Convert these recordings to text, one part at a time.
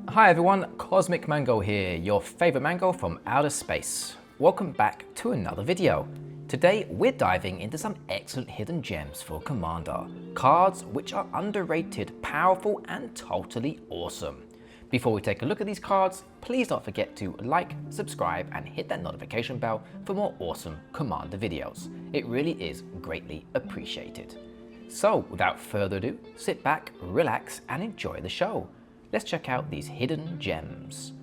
Hi everyone, Cosmic Mango here, your favorite mango from outer space. Welcome back to another video. Today we're diving into some excellent hidden gems for Commander. Cards which are underrated, powerful and totally awesome. Before we take a look at these cards, please don't forget to like, subscribe and hit that notification bell for more awesome Commander videos. It really is greatly appreciated. So without further ado, sit back, relax and enjoy the show. Let's check out these hidden gems.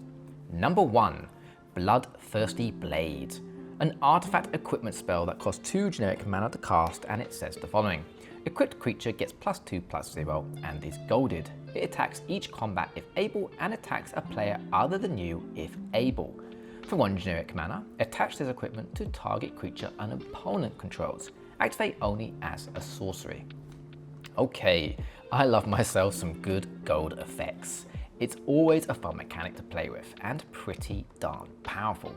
Number 1. Bloodthirsty Blade. An artifact equipment spell that costs 2 generic mana to cast, and it says the following. Equipped creature gets +2/+0 and is golded. It attacks each combat if able and attacks a player other than you if able. For 1 generic mana, attach this equipment to target creature an opponent controls. Activate only as a sorcery. Okay, I love myself some good gold effects. It's always a fun mechanic to play with and pretty darn powerful.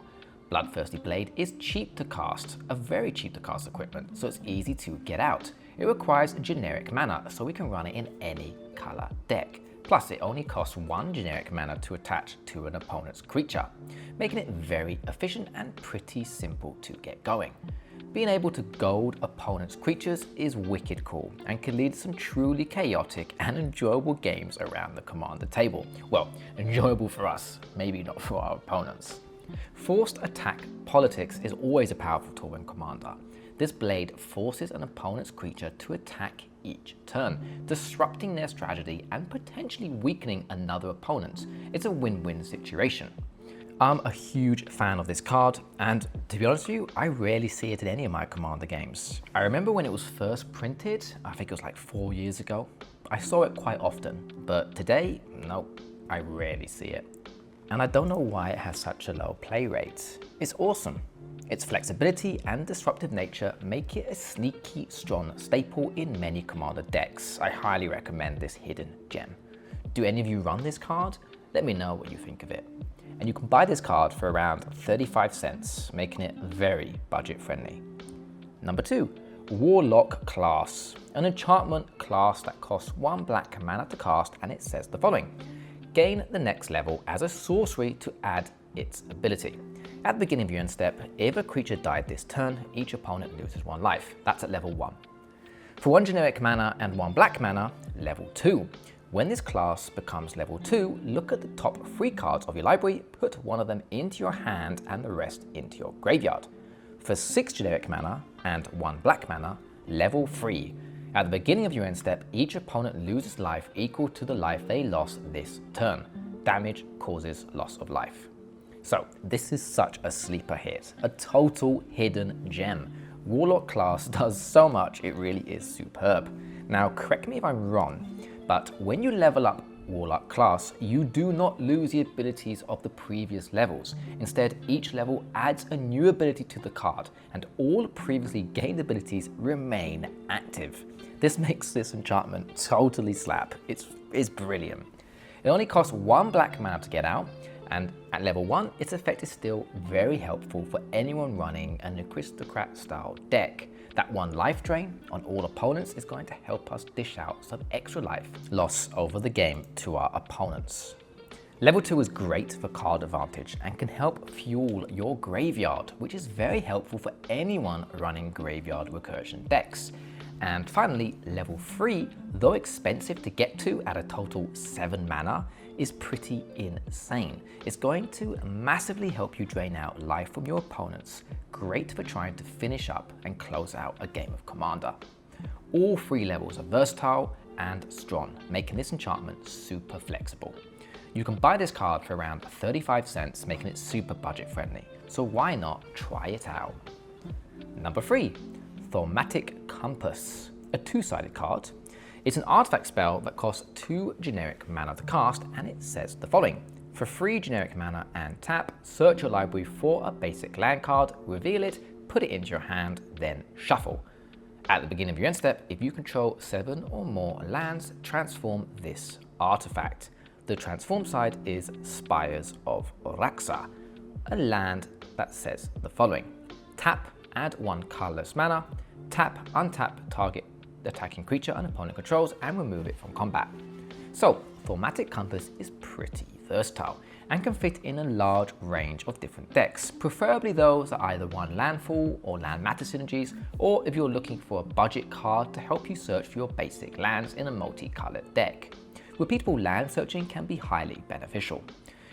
Bloodthirsty Blade is cheap to cast, a very cheap to cast equipment, so it's easy to get out. It requires generic mana, so we can run it in any color deck. Plus it only costs 1 generic mana to attach to an opponent's creature, making it very efficient and pretty simple to get going. Being able to gold opponents' creatures is wicked cool and can lead to some truly chaotic and enjoyable games around the Commander table. Well, enjoyable for us, maybe not for our opponents. Forced attack politics is always a powerful tool in Commander. This blade forces an opponent's creature to attack each turn, disrupting their strategy and potentially weakening another opponent. It's a win-win situation. I'm a huge fan of this card, and to be honest with you, I rarely see it in any of my Commander games. I remember when it was first printed, I think it was like 4 years ago. I saw it quite often, but today, nope, I rarely see it. And I don't know why it has such a low play rate. It's awesome. Its flexibility and disruptive nature make it a sneaky, strong staple in many Commander decks. I highly recommend this hidden gem. Do any of you run this card? Let me know what you think of it. And you can buy this card for around 35 cents, making it very budget friendly. Number 2, Warlock Class. An enchantment class that costs 1 black mana to cast, and it says the following. Gain the next level as a sorcery to add its ability. At the beginning of your end step, if a creature died this turn, each opponent loses 1 life. That's at level 1. For 1 generic mana and 1 black mana, level 2. When this class becomes level 2, look at the top 3 cards of your library, put 1 of them into your hand and the rest into your graveyard. For 6 generic mana and 1 black mana, level 3. At the beginning of your end step, each opponent loses life equal to the life they lost this turn. Damage causes loss of life. So this is such a sleeper hit, a total hidden gem. Warlock Class does so much, it really is superb. Now correct me if I'm wrong, but when you level up Warlock Class, you do not lose the abilities of the previous levels. Instead, each level adds a new ability to the card, and all previously gained abilities remain active. This makes this enchantment totally slap. It's brilliant. It only costs 1 black mana to get out, and at level 1, its effect is still very helpful for anyone running an aristocrat style deck. That 1 life drain on all opponents is going to help us dish out some extra life loss over the game to our opponents. Level 2 is great for card advantage and can help fuel your graveyard, which is very helpful for anyone running graveyard recursion decks. And finally, level 3, though expensive to get to at a total 7 mana, is pretty insane. It's going to massively help you drain out life from your opponents. Great for trying to finish up and close out a game of Commander. All 3 levels are versatile and strong, making this enchantment super flexible. You can buy this card for around 35 cents, making it super budget friendly. So why not try it out? Number 3, Thaumatic Compass, a 2-sided card. It's an artifact spell that costs 2 generic mana to cast, and it says the following. For 3 generic mana and tap, search your library for a basic land card, reveal it, put it into your hand, then shuffle. At the beginning of your end step, if you control 7 or more lands, transform this artifact. The transform side is Spires of Raxa, a land that says the following. Tap, add 1 colorless mana, tap, untap target attacking creature an opponent controls and remove it from combat. So Thaumatic Compass is pretty versatile and can fit in a large range of different decks, preferably those that either run landfall or land matter synergies, or if you're looking for a budget card to help you search for your basic lands in a multicolored deck. Repeatable land searching can be highly beneficial.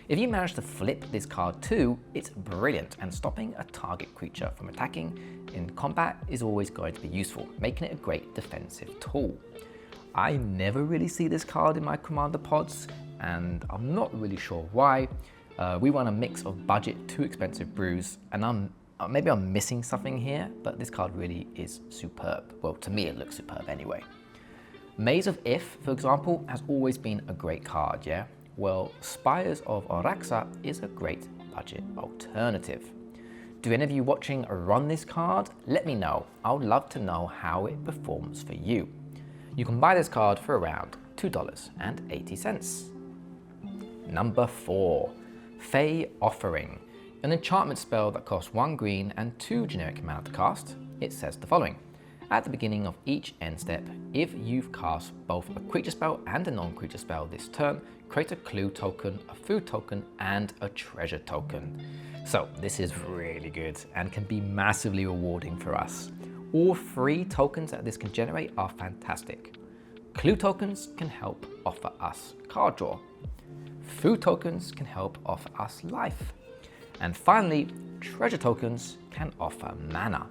If you manage to flip this card too, it's brilliant, and stopping a target creature from attacking in combat is always going to be useful, making it a great defensive tool. I never really see this card in my commander pods, and I'm not really sure why. We run a mix of budget to expensive brews, and maybe I'm missing something here, but this card really is superb. Well, to me it looks superb anyway. Maze of If, for example, has always been a great card, yeah? Well, Spires of Araxa is a great budget alternative. Do any of you watching run this card? Let me know. I would love to know how it performs for you. You can buy this card for around $2.80. Number 4, Fae Offering. An enchantment spell that costs 1 green and 2 generic mana to cast. It says the following. At the beginning of each end step, if you've cast both a creature spell and a non-creature spell this turn, create a clue token, a food token, and a treasure token. So this is really good and can be massively rewarding for us. All 3 tokens that this can generate are fantastic. Clue tokens can help offer us card draw. Food tokens can help offer us life. And finally, treasure tokens can offer mana.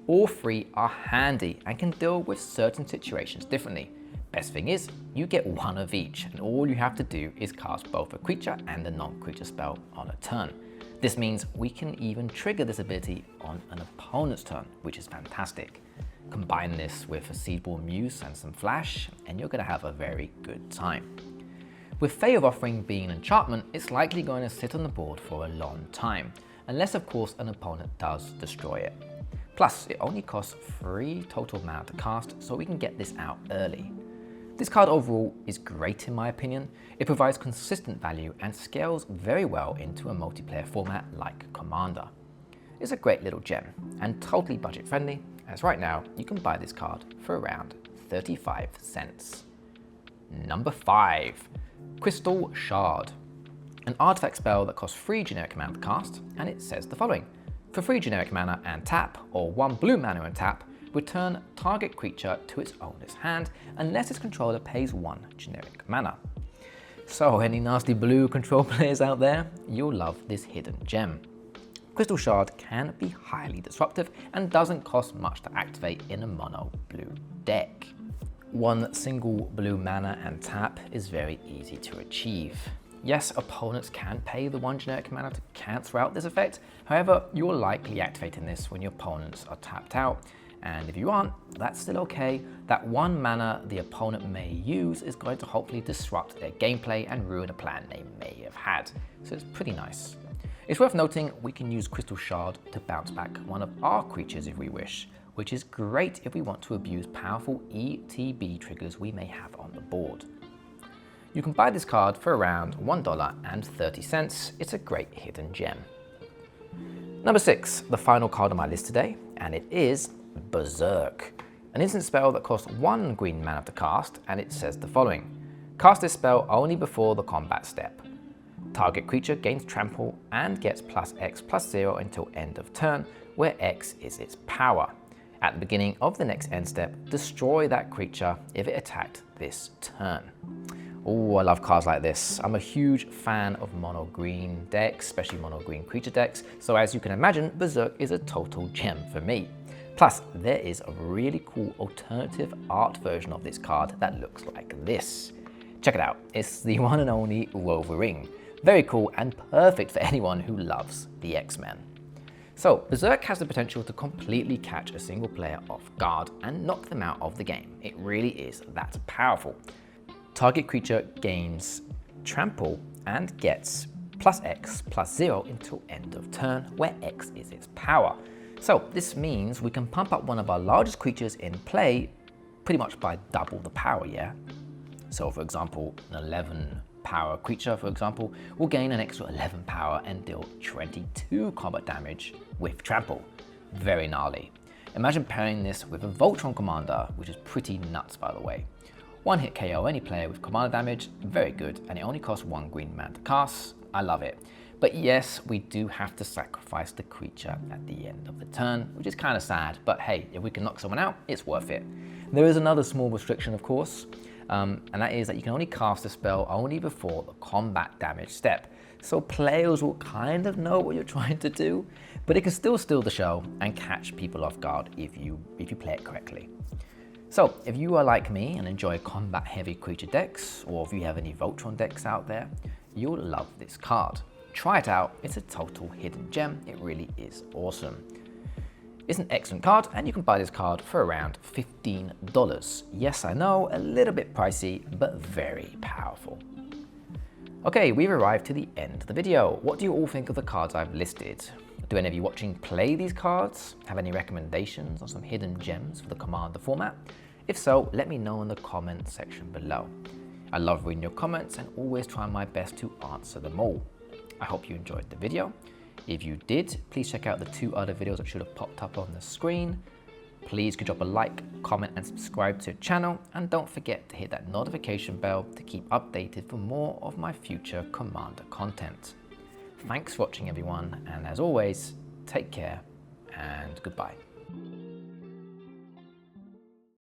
All 3 are handy and can deal with certain situations differently. Best thing is, you get 1 of each, and all you have to do is cast both a creature and a non-creature spell on a turn. This means we can even trigger this ability on an opponent's turn, which is fantastic. Combine this with a Seedborn Muse and some flash, and you're going to have a very good time. With Fae Offering being an enchantment, it's likely going to sit on the board for a long time, unless of course an opponent does destroy it. Plus, it only costs 3 total mana to cast, so we can get this out early. This card overall is great in my opinion. It provides consistent value and scales very well into a multiplayer format like Commander. It's a great little gem and totally budget friendly, as right now you can buy this card for around 35 cents. Number 5, Crystal Shard. An artifact spell that costs 3 generic mana to cast, and it says the following. For 3 generic mana and tap, or 1 blue mana and tap, return target creature to its owner's hand unless its controller pays 1 generic mana. So any nasty blue control players out there, you'll love this hidden gem. Crystal Shard can be highly disruptive and doesn't cost much to activate in a mono blue deck. 1 single blue mana and tap is very easy to achieve. Yes, opponents can pay the 1 generic mana to cancel out this effect, however, you're likely activating this when your opponents are tapped out, and if you aren't, that's still okay. That 1 mana the opponent may use is going to hopefully disrupt their gameplay and ruin a plan they may have had, so it's pretty nice. It's worth noting we can use Crystal Shard to bounce back one of our creatures if we wish, which is great if we want to abuse powerful ETB triggers we may have on the board. You can buy this card for around $1.30. It's a great hidden gem. Number 6, the final card on my list today, and it is Berserk. An instant spell that costs 1 green mana to cast, and it says the following. Cast this spell only before the combat step. Target creature gains trample and gets +X/+0 until end of turn, where X is its power. At the beginning of the next end step, destroy that creature if it attacked this turn. Oh, I love cards like this. I'm a huge fan of mono green decks, especially mono green creature decks, so as you can imagine, Berserk is a total gem for me. Plus, there is a really cool alternative art version of this card that looks like this. Check it out, it's the one and only Wolverine. Very cool and perfect for anyone who loves the X-Men. So, Berserk has the potential to completely catch a single player off guard and knock them out of the game. It really is that powerful. Target creature gains trample and gets +X/+0 until end of turn, where X is its power. So this means we can pump up one of our largest creatures in play pretty much by double the power, yeah? So for example, an 11 power creature, for example, will gain an extra 11 power and deal 22 combat damage with trample. Very gnarly. Imagine pairing this with a Voltron Commander, which is pretty nuts by the way. One hit KO any player with commander damage, very good, and it only costs 1 green mana to cast. I love it. But yes, we do have to sacrifice the creature at the end of the turn, which is kind of sad, but hey, if we can knock someone out, it's worth it. There is another small restriction, of course, and that is that you can only cast a spell only before the combat damage step. So players will kind of know what you're trying to do, but it can still steal the show and catch people off guard if you play it correctly. So if you are like me and enjoy combat heavy creature decks, or if you have any Voltron decks out there, you'll love this card. Try it out, it's a total hidden gem, it really is awesome. It's an excellent card, and you can buy this card for around $15. Yes, I know, a little bit pricey, but very powerful. Okay, we've arrived to the end of the video. What do you all think of the cards I've listed? Do any of you watching play these cards? Have any recommendations on some hidden gems for the Commander format? If so, let me know in the comment section below. I love reading your comments and always try my best to answer them all. I hope you enjoyed the video. If you did, please check out the 2 other videos that should have popped up on the screen. Please could drop a like, comment and subscribe to the channel, and don't forget to hit that notification bell to keep updated for more of my future Commander content. Thanks for watching everyone, and as always, take care and goodbye.